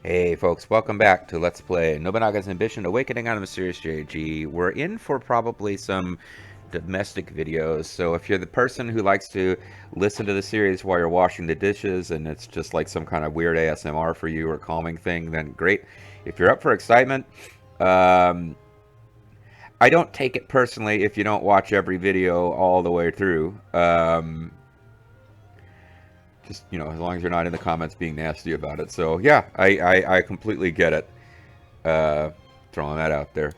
Hey folks, welcome back to Let's Play Nobunaga's Ambition Awakening on the Mysterious JG. We're in for probably some domestic videos, so if you're the person who likes to listen to the series while you're washing the dishes and it's just like some kind of weird ASMR for you or calming thing, then great. If you're up for excitement, um, I don't take it personally if you don't watch every video all the way through. Just, as long as you're not in the comments being nasty about it. So, yeah, I completely get it. Throwing that out there.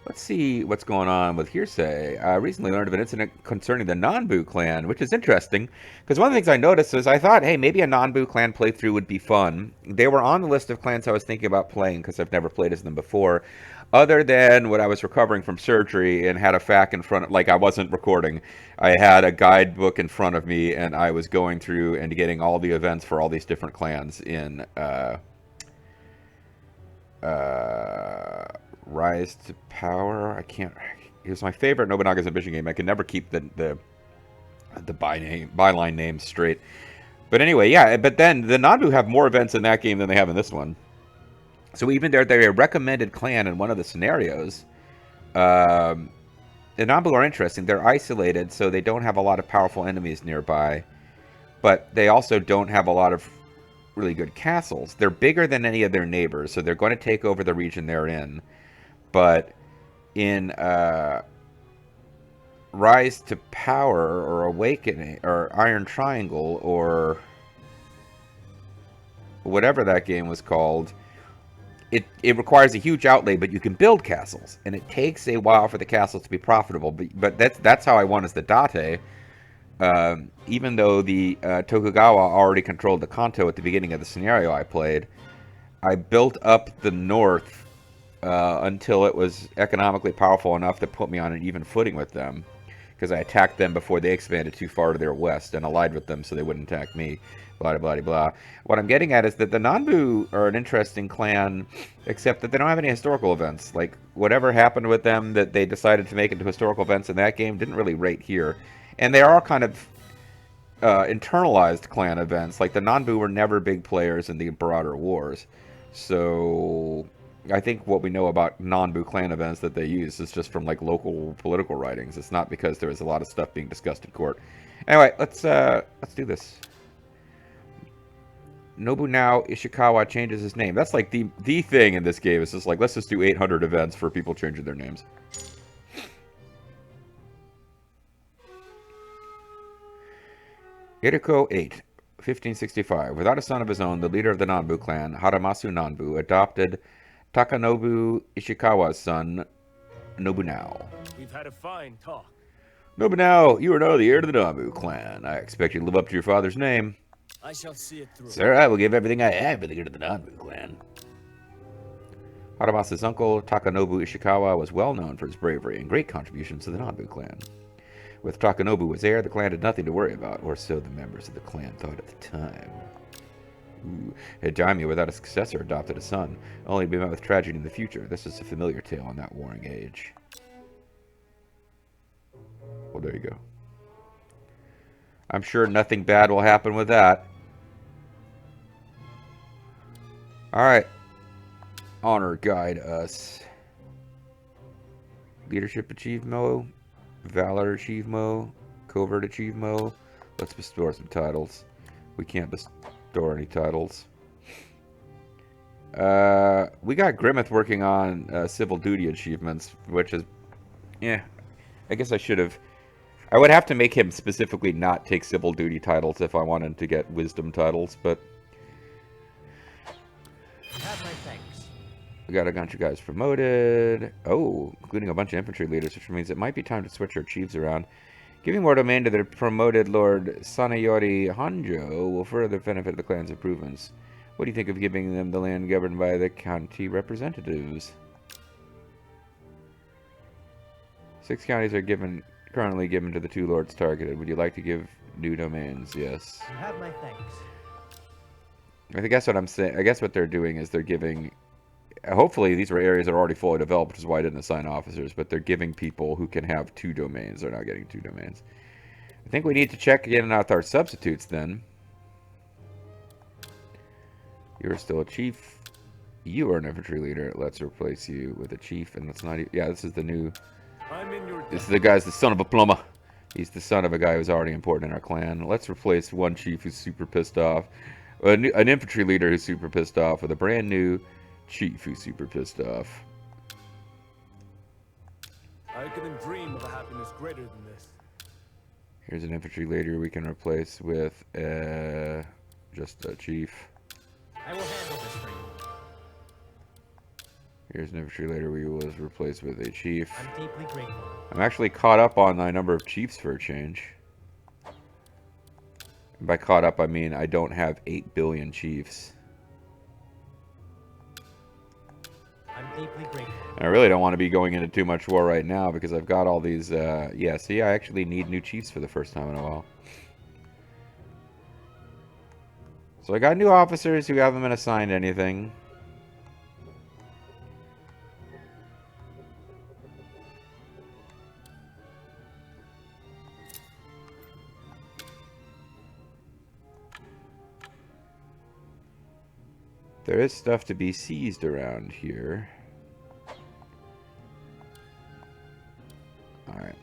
Let's see what's going on with hearsay. I recently learned of an incident concerning the Nanbu clan, which is interesting, because one of the things I noticed is I thought, hey, maybe a Nanbu clan playthrough would be fun. They were on the list of clans I was thinking about playing, because I've never played as them before, other than when I was recovering from surgery and had a FAQ in front of, like I wasn't recording. I had a guidebook in front of me, and I was going through and getting all the events for all these different clans in, Rise to Power. I can't. It was my favorite Nobunaga's Ambition game. I can never keep the byline names straight. But anyway, yeah. But then the Nanbu have more events in that game than they have in this one. So even they're a recommended clan in one of the scenarios. The Nanbu are interesting. They're isolated, so they don't have a lot of powerful enemies nearby. But they also don't have a lot of really good castles. They're bigger than any of their neighbors, so they're going to take over the region they're in. But in Rise to Power or Awakening or Iron Triangle or whatever that game was called, it requires a huge outlay, but you can build castles, and it takes a while for the castles to be profitable. But that's how I won as the Date. Even though the Tokugawa already controlled the Kanto at the beginning of the scenario I played, I built up the north until it was economically powerful enough to put me on an even footing with them, because I attacked them before they expanded too far to their west and allied with them so they wouldn't attack me. Blah, blah, blah, blah. What I'm getting at is that the Nanbu are an interesting clan, except that they don't have any historical events. Like, whatever happened with them that they decided to make into historical events in that game didn't really rate here. And they are kind of internalized clan events. Like, the Nanbu were never big players in the broader wars. So I think what we know about Nanbu clan events that they use is just from like local political writings. It's not because there was a lot of stuff being discussed in court. Anyway, let's do this. Nobunaga Ishikawa changes his name. That's like the thing in this game. It's just like, let's just do 800 events for people changing their names. Iriko 8, 1565. Without a son of his own, the leader of the Nanbu clan, Haramasu Nanbu, adopted Takanobu Ishikawa's son, Nobunaga. We've had a fine talk. Nobunaga, you are now the heir to the Nanbu clan. I expect you to live up to your father's name. I shall see it through. Sir, I will give everything I have for the good of the Nanbu clan. Haramasu's uncle, Takanobu Ishikawa, was well known for his bravery and great contributions to the Nanbu clan. With Takanobu as heir, the clan had nothing to worry about, or so the members of the clan thought at the time. A daimyo without a successor adopted a son, only to be met with tragedy in the future. This is a familiar tale in that warring age. Well, there you go. I'm sure nothing bad will happen with that. Alright. Honor guide us. Leadership achievement. Valor achievement. Covert achievement. Let's bestow some titles. We can't bestow any titles. We got Grimmeth working on civil duty achievements, which is... yeah. I guess I should have... I would have to make him specifically not take civil duty titles if I wanted to get wisdom titles, but... Have my thanks. we got a bunch of guys promoted. Oh, including a bunch of infantry leaders, which means it might be time to switch our chiefs around. Giving more domain to the promoted Lord Shigenaga Honjō will further benefit the clan's improvements. What do you think of giving them the land governed by the county representatives? 6 counties are currently given to the 2 lords targeted. Would you like to give new domains? Yes. You have my thanks. I guess what I'm saying, I guess what they're doing is they're giving, hopefully these were areas that are already fully developed, which is why I didn't assign officers, but they're giving people who can have 2 domains. They're not getting 2 domains. I think we need to check in with our substitutes then. You're still a chief. You are an infantry leader. Let's replace you with a chief, and let's not. Yeah, this is the new. I'm in your This is the guy's the son of a plumber. He's the son of a guy who's already important in our clan. Let's replace one chief who's super pissed off, an infantry leader who's super pissed off, with a brand new chief who's super pissed off. I couldn't dream of a happiness greater than this. Here's an infantry leader we can replace with just a chief. I will handle this for you. Here's an infantry leader we will replace with a chief. I'm deeply grateful. I'm actually caught up on my number of chiefs for a change. And by caught up, I mean I don't have 8 billion chiefs. I'm deeply grateful. And I really don't want to be going into too much war right now because I've got all these, yeah, see, I actually need new chiefs for the first time in a while. So I got new officers who haven't been assigned anything. There is stuff to be seized around here. Alright.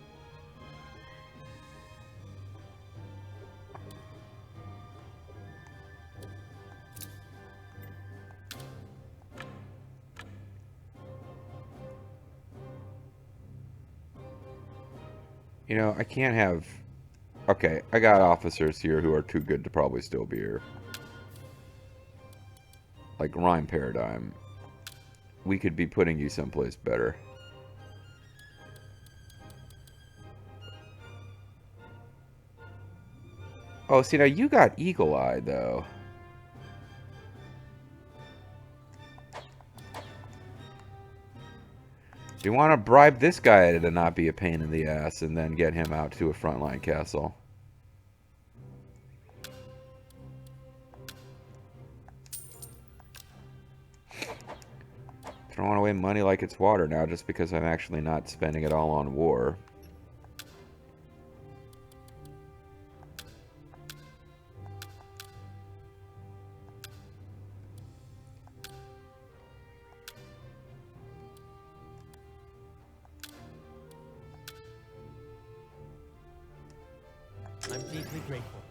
You know, I can't have... Okay, I got officers here who are too good to probably still be here. Like Rhyme Paradigm. We could be putting you someplace better. Oh, see, now you got Eagle Eye, though. You want to bribe this guy to not be a pain in the ass and then get him out to a frontline castle. Throwing away money like it's water now just because I'm actually not spending it all on war. I'm deeply grateful.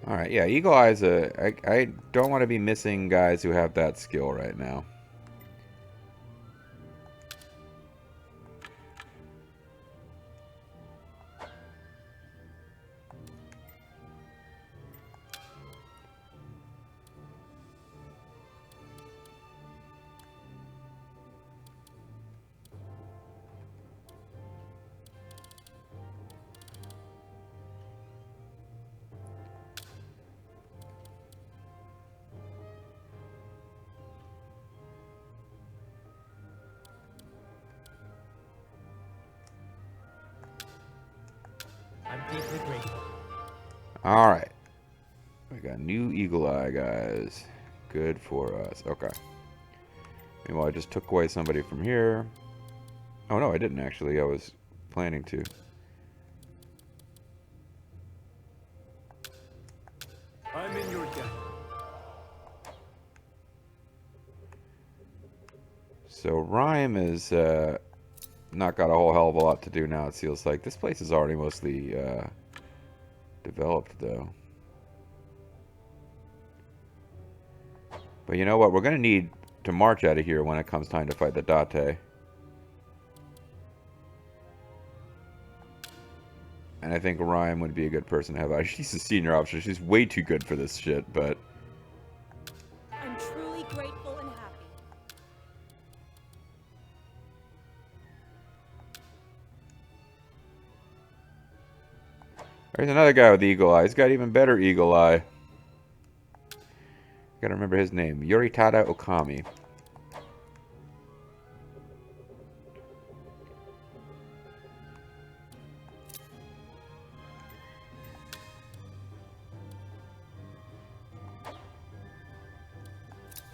Alright, yeah, Eagle Eye's I don't want to be missing guys who have that skill right now. I'm deeply grateful. Alright. We got new Eagle Eye guys. Good for us. Okay. Meanwhile, I just took away somebody from here. Oh no, I didn't actually. I was planning to. I'm in your debt. So Rhyme is not got a whole hell of a lot to do now, it feels like. This place is already mostly developed, though. But you know what? We're going to need to march out of here when it comes time to fight the Date. And I think Rhyme would be a good person to have. She's a senior officer. She's way too good for this shit, but... I'm truly grateful and happy. There's another guy with Eagle Eye. He's got even better Eagle Eye. Gotta remember his name. Yoritada Okami.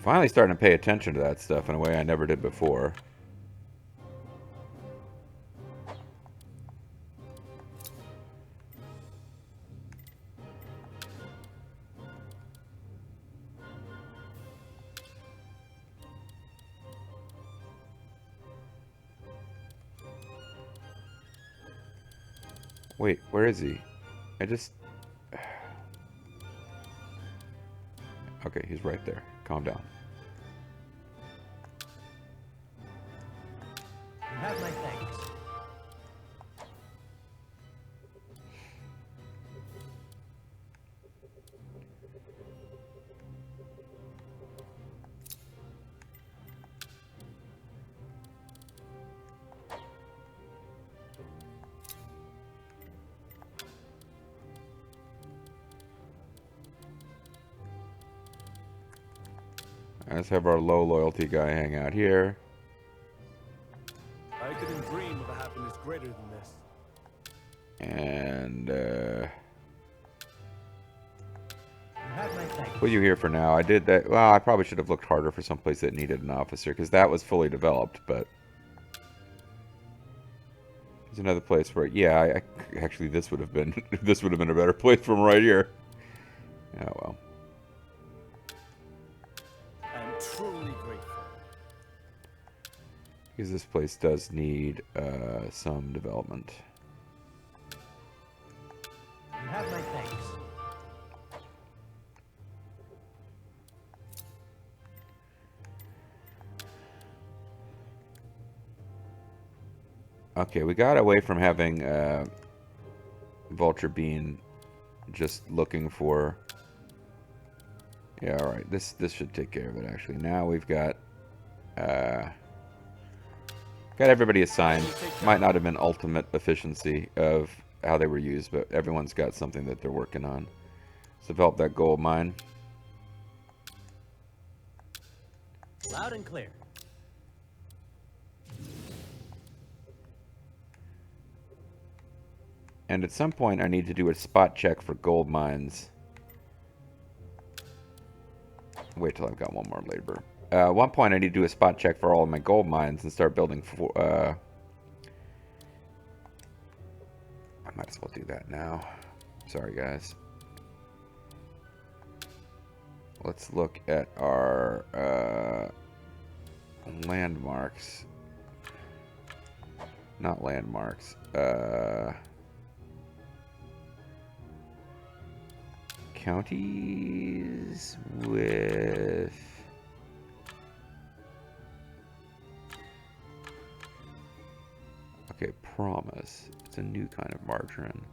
Finally starting to pay attention to that stuff in a way I never did before. Wait, where is he? I just... Okay, he's right there. Calm down. You have my thanks. Let's have our low loyalty guy hang out here. I couldn't dream of a happiness greater than this. And You have my thanks. put you here for now. I did that. Well, I probably should have looked harder for someplace that needed an officer, because that was fully developed. But there's another place where, yeah, actually this would have been this would have been a better place from right here. Oh well. I'm truly grateful. Because this place does need some development. You have my thanks. Okay, we got away from having Vulture Bean just looking for... Yeah, alright. This should take care of it, actually. Now we've got everybody assigned. Might not have been ultimate efficiency of how they were used, but everyone's got something that they're working on. Let's develop that gold mine. Loud and clear. And at some point, I need to do a spot check for gold mines. Wait till I've got one more labor. At one point, I need to do a spot check for all of my gold mines and start building for... I might as well do that now. Sorry, guys. Let's look at our landmarks. Not landmarks. Counties with... Okay, promise. It's a new kind of margarine.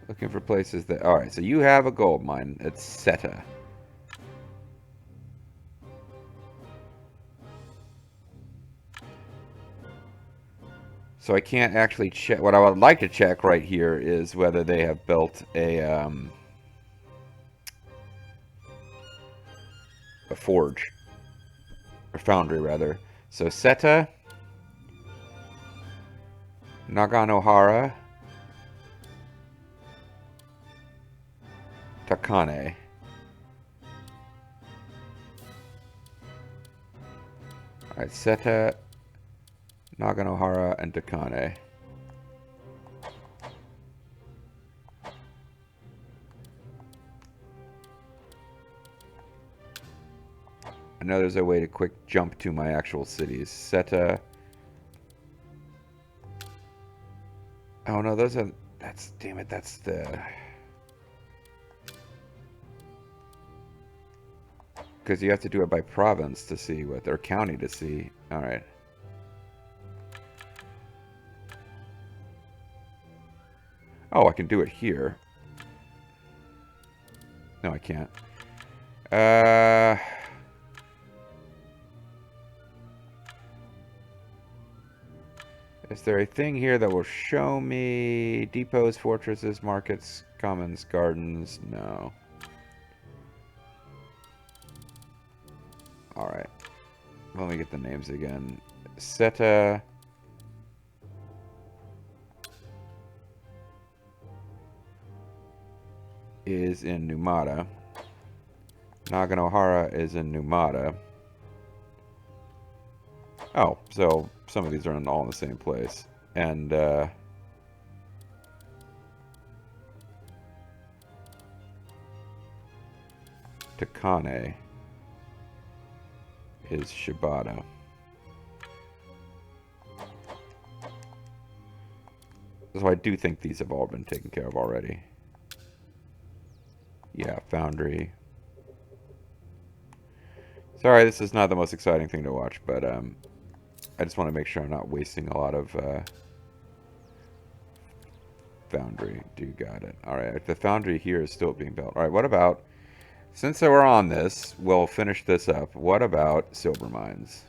Looking for places that... Alright, so you have a gold mine. It's Seta. So I can't actually check... What I would like to check right here is whether they have built a forge. Or foundry, rather. So Seta. Naganohara. Takane. Alright, Seta, Naganohara, and Takane. I know there's a way to quick jump to my actual cities. Seta. Oh no, those are... That's... Damn it, that's the... Because you have to do it by province to see what... Or county to see. Alright. Oh, I can do it here. No, I can't. Is there a thing here that will show me depots, fortresses, markets, commons, gardens? No. Alright. Let me get the names again. Seta. Is in Numata. Naganohara is in Numata. Oh, so some of these are all in the same place. And to Kane is Shibata. So I do think these have all been taken care of already. Yeah, Foundry. Sorry, this is not the most exciting thing to watch, but I just want to make sure I'm not wasting a lot of Foundry. Do got it. Alright, the Foundry here is still being built. Alright, what about, since we're on this, we'll finish this up. What about silver mines?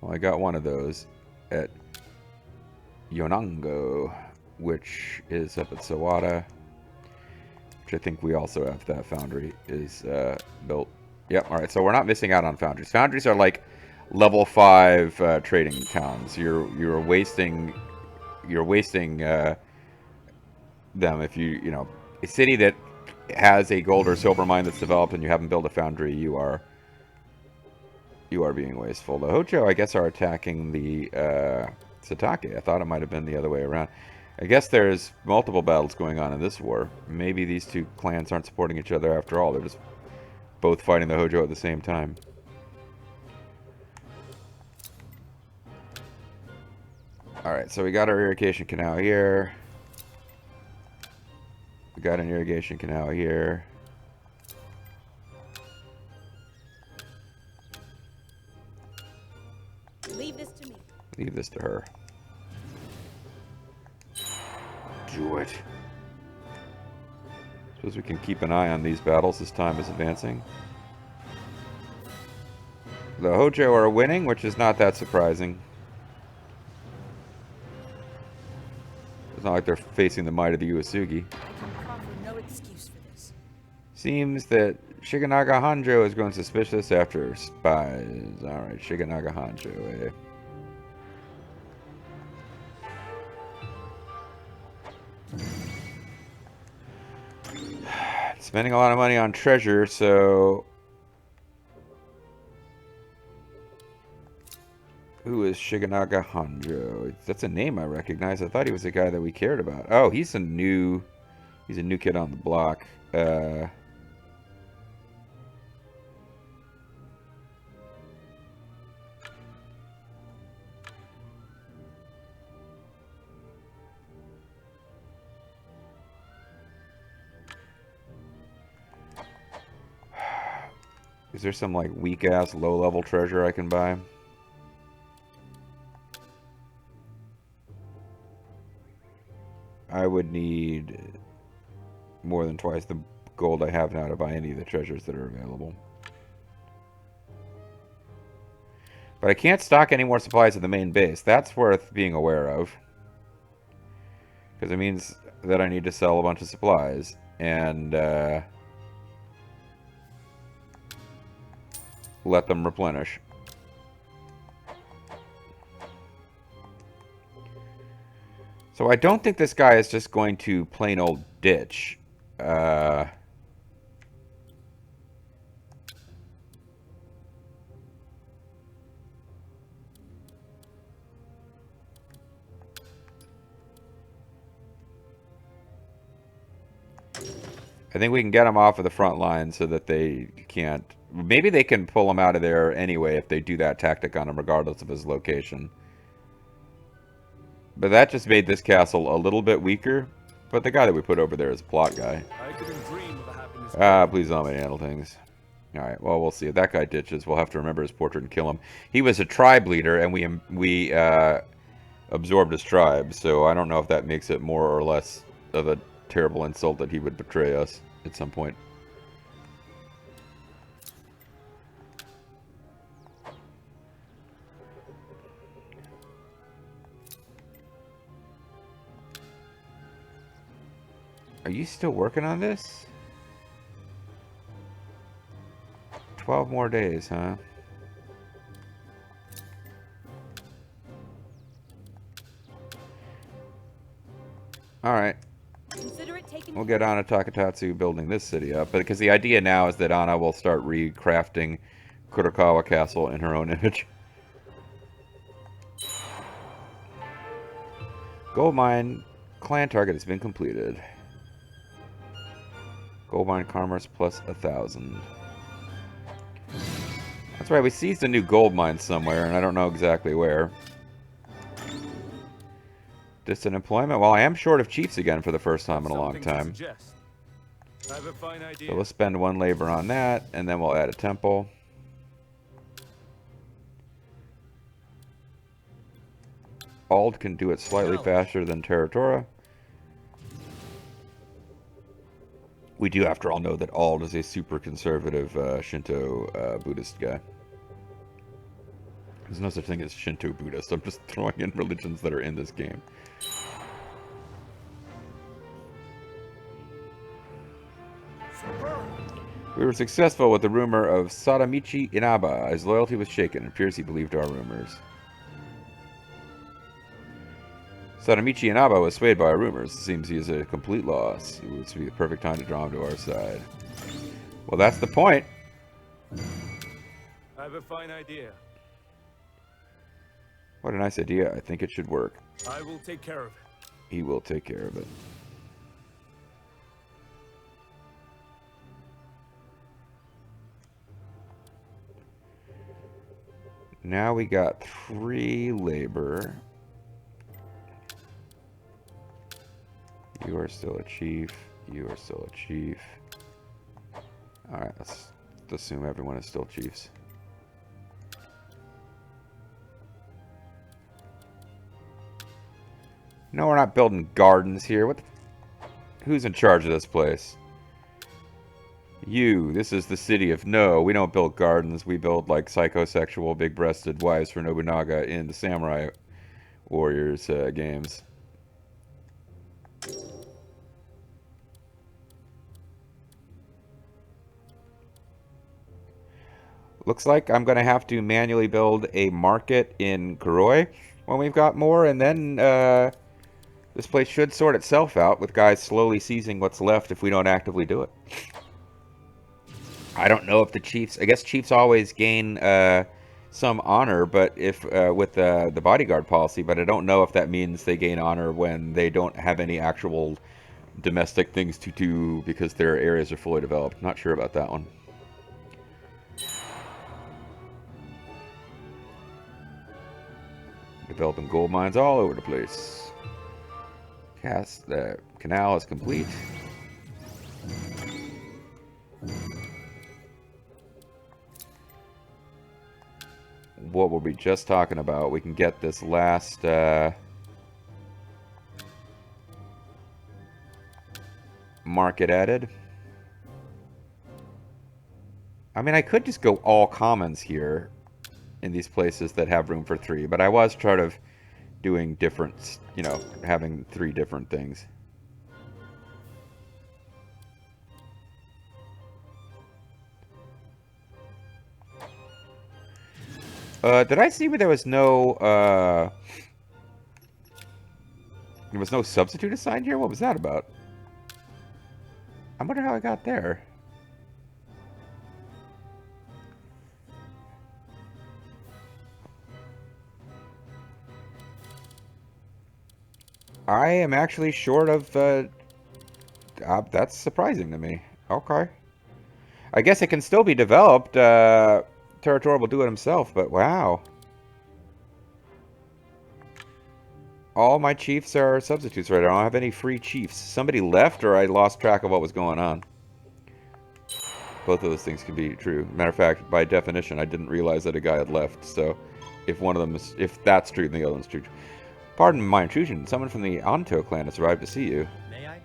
Well, I got one of those at Yonango, which is up at Sawada, which I think we also have that foundry is built. Yep, alright, so we're not missing out on foundries. Foundries are like level 5 trading towns. You're wasting them if you know, a city that has a gold or silver mine that's developed and you haven't built a foundry, you are being wasteful. The Honjō, I guess, are attacking the Satake. I thought it might have been the other way around. I guess there's multiple battles going on in this war. Maybe these two clans aren't supporting each other after all. They're just both fighting the Honjō at the same time. Alright, so we got our irrigation canal here. We got an irrigation canal here. Leave this to me. Leave this to her. Do it. Suppose we can keep an eye on these battles as time is advancing. The Honjō are winning, which is not that surprising. It's not like they're facing the might of the Uesugi. I can proffer no excuse for this. Seems that Shigenaga Honjō is going suspicious after spies. Alright, Shigenaga Honjō, eh? Spending a lot of money on treasure, so... Who is Shigenaga Honjō? That's a name I recognize. I thought he was a guy that we cared about. Oh, he's a new kid on the block. Is there some like weak ass low level treasure I can buy? I would need more than twice the gold I have now to buy any of the treasures that are available. But I can't stock any more supplies at the main base. That's worth being aware of. Because it means that I need to sell a bunch of supplies. And let them replenish. So I don't think this guy is just going to plain old ditch. I think we can get him off of the front line so that they can't... Maybe they can pull him out of there anyway if they do that tactic on him regardless of his location. But that just made this castle a little bit weaker. But the guy that we put over there is a plot guy. Please don't let me handle things. Alright, well, we'll see. If that guy ditches, we'll have to remember his portrait and kill him. He was a tribe leader, and we absorbed his tribe. So I don't know if that makes it more or less of a terrible insult that he would betray us at some point. Are you still working on this? 12 more days, huh? Alright. We'll get Anna Takatatsu building this city up. But because the idea now is that Anna will start recrafting Kurokawa Castle in her own image. Gold mine clan target has been completed. Gold mine commerce plus 1,000. That's right, we seized a new gold mine somewhere, and I don't know exactly where. Distant employment? Well, I am short of chiefs again for the first time in a long time. I have a fine idea. So let's spend 1 labor on that, and then we'll add a temple. Ald can do it slightly faster than Territora. We do, after all, know that Ald is a super conservative Shinto Buddhist guy. There's no such thing as Shinto Buddhist. I'm just throwing in religions that are in this game. We were successful with the rumor of Sadamichi Inaba. His loyalty was shaken. It appears he believed our rumors. Sadamichi Inaba was swayed by our rumors. It seems he is a complete loss. It would be the perfect time to draw him to our side. Well, that's the point. I have a fine idea. What a nice idea. I think it should work. I will take care of it. He will take care of it. Now we got 3 labor. You are still a chief. You are still a chief. Alright, let's assume everyone is still chiefs. No, we're not building gardens here. Who's in charge of this place? You. This is the city of no. We don't build gardens. We build like psychosexual, big-breasted wives for Nobunaga in the Samurai Warriors games. Looks like I'm going to have to manually build a market in Kuroi when we've got more, and then this place should sort itself out with guys slowly seizing what's left if we don't actively do it. I don't know if the chiefs... I guess chiefs always gain some honor, but if with the bodyguard policy, but I don't know if that means they gain honor when they don't have any actual domestic things to do because their areas are fully developed. Not sure about that one. Developing gold mines all over the place. The canal is complete. What were we just talking about? We can get this last market added. I mean, I could just go all commons here in these places that have room for 3, but I was trying to doing different, you know, having 3 different things. Did I see where there was no substitute assigned here? What was that about? I wonder how I got there. I am actually short of, that's surprising to me. Okay. I guess it can still be developed. Territorial will do it himself, but wow. All my chiefs are substitutes right now. I don't have any free chiefs. Somebody left or I lost track of what was going on. Both of those things can be true. Matter of fact, by definition, I didn't realize that a guy had left. So if one of them is, if that's true, then the other one's true. Pardon my intrusion. Someone from the Honjō clan has arrived to see you. May I?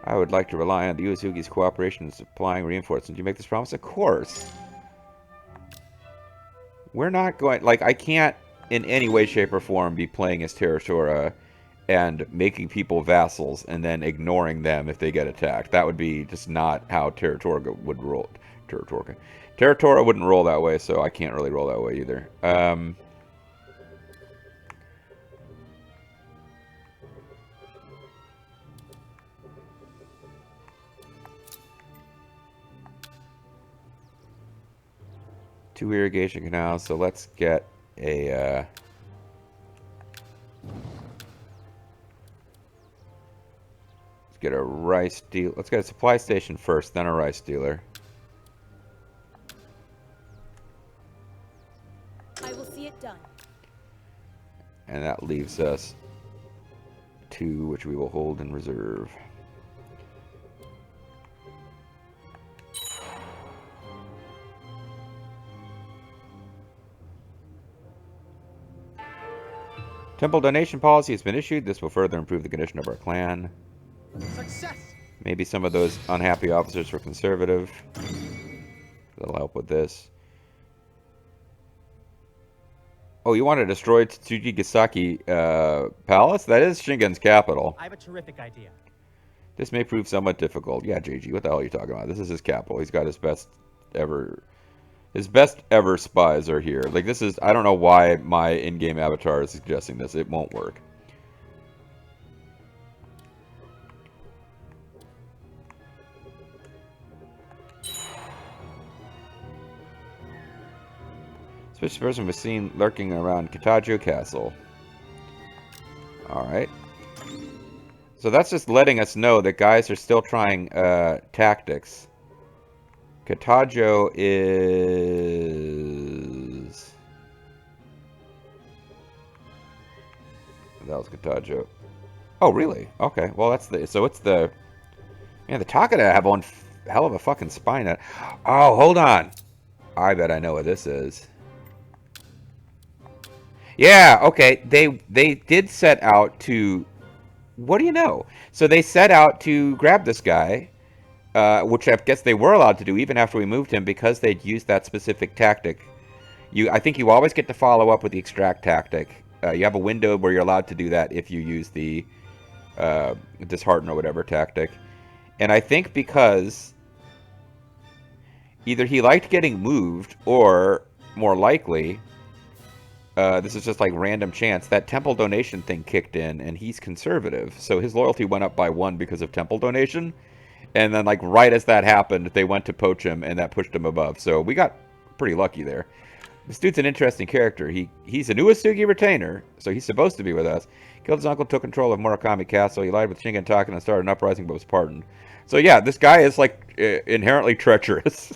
I would like to rely on the Uesugi's cooperation in supplying reinforcements. Do you make this promise? Of course. We're not going... Like, I can't in any way, shape, or form be playing as Territora and making people vassals and then ignoring them if they get attacked. That would be just not how Territora would roll. Territora wouldn't roll that way, so I can't really roll that way either. Two irrigation canals, so let's get a get a rice dealer. Let's get a supply station first, then a rice dealer. I will see it done. And that leaves us 2, which we will hold in reserve. Temple donation policy has been issued. This will further improve the condition of our clan. Success! Maybe some of those unhappy officers were conservative. That'll help with this. Oh, you want to destroy Tsujigasaki Palace? That is Shingen's capital. I have a terrific idea. This may prove somewhat difficult. Yeah, JG, what the hell are you talking about? This is his capital. He's got his best ever spies are here. Like, this is, I don't know why my in-game avatar is suggesting this. It won't work. Suspicious person was seen lurking around Kitajo Castle. Alright. So that's just letting us know that guys are still trying tactics. Kitajo is... That was Kitajo. Oh, really? Okay. Well, that's the... So it's the... Man, the Takeda have one hell of a fucking spine. Oh, hold on. I bet I know what this is. Yeah, okay. They did set out to... What do you know? So they set out to grab this guy... which I guess they were allowed to do even after we moved him because they'd used that specific tactic. I think you always get to follow up with the extract tactic. You have a window where you're allowed to do that if you use the dishearten or whatever tactic. And I think because either he liked getting moved or, more likely, this is just like random chance, that temple donation thing kicked in and he's conservative. So his loyalty went up by 1 because of temple donation. And then, like, right as that happened, they went to poach him, and that pushed him above. So we got pretty lucky there. This dude's an interesting character. He's a Uesugi retainer, so he's supposed to be with us. Killed his uncle, took control of Murakami Castle. He lied with Shingen Takeda and started an uprising, but was pardoned. So yeah, this guy is, like, inherently treacherous.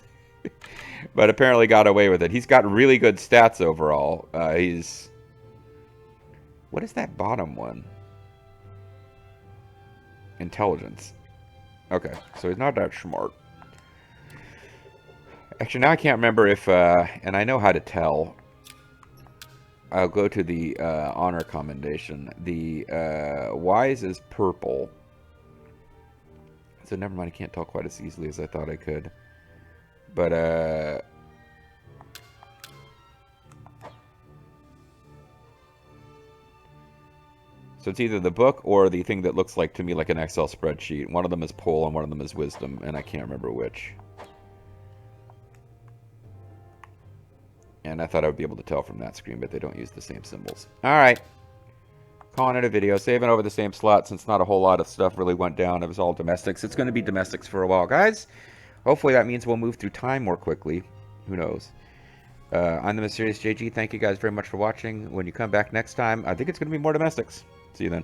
But apparently got away with it. He's got really good stats overall. He's... What is that bottom one? Intelligence. Okay, so he's not that smart. Actually, now I can't remember if, and I know how to tell. I'll go to the honor commendation. The wise is purple. So never mind, I can't tell quite as easily as I thought I could. But, so it's either the book or the thing that looks like to me like an Excel spreadsheet. One of them is Pole and one of them is Wisdom, and I can't remember which. And I thought I would be able to tell from that screen, but they don't use the same symbols. Alright. Calling it a video. Saving over the same slot since not a whole lot of stuff really went down. It was all domestics. It's going to be domestics for a while, guys. Hopefully that means we'll move through time more quickly. Who knows? I'm the Mysterious JG. Thank you guys very much for watching. When you come back next time, I think it's going to be more domestics. See you then.